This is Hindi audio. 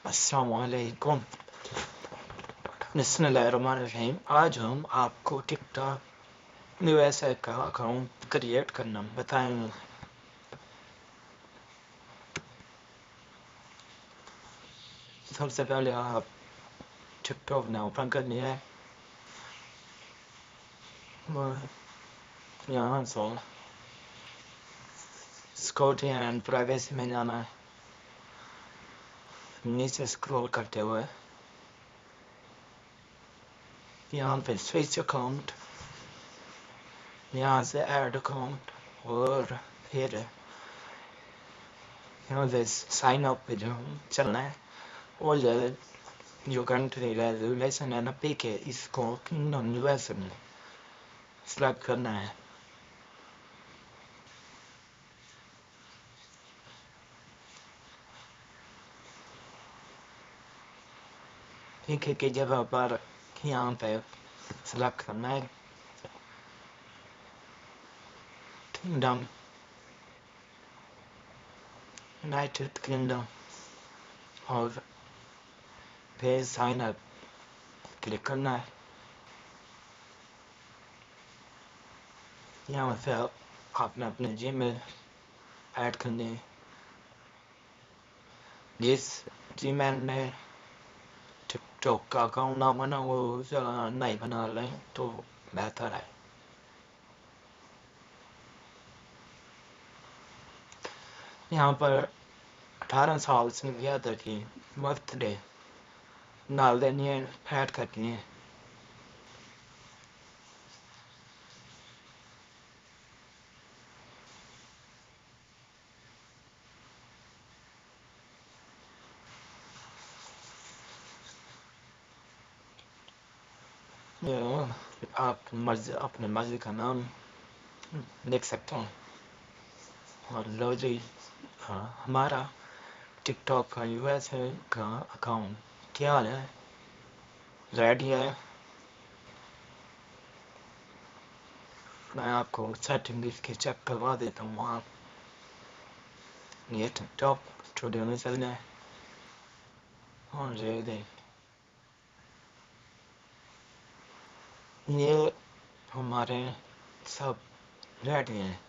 अस्सलाम वालेकुम। बिस्मिल्लाहिर्रहमानिर्रहीम। आज हम आपको टिकटॉक यूएसए का अकाउंट क्रिएट करना बताएंगे। सबसे पहले आप टिकटॉक ना ओपन करनी है, यहाँ से सिक्योरिटी एंड प्राइवेसी में जाना है। नीचे स्क्रॉल करते हुए यहाँ पे स्विच अकाउंट, यहाँ से ऐड अकाउंट और फिर यहाँ से साइन अप पे जो चलना है और जो कंट्री रेजुलेशन है ना पे के इसको किंगडम यूएस में सिलेक्ट करना है। ठीक है की जगह पर यहाँ पे सिलेक्ट करना है किंगडम, यूनाइटेड किंगडम और फिर साइन अप क्लिक करना है। यहाँ से आपने अपने जीमेल ऐड करनी है। जिस जीमेल में टिकटॉक का अकाउंट ना बना वो नहीं बना लें तो बेहतर है। यहाँ पर 18 साल से ज़्यादा की बर्थडे डाल देनी है, ऐड करनी है। आप मर्जी अपने मर्जी का नाम लिख सकते हैं। और लो जी, हाँ हमारा टिकटॉक का यूएसए का अकाउंट तैयार है, रेडी है। मैं आपको सेटिंग इसकी चेक करवा देता हूँ। आप ये टिकटॉक स्टूडियो में चलना है और ये हमारे सब रेडी हैं।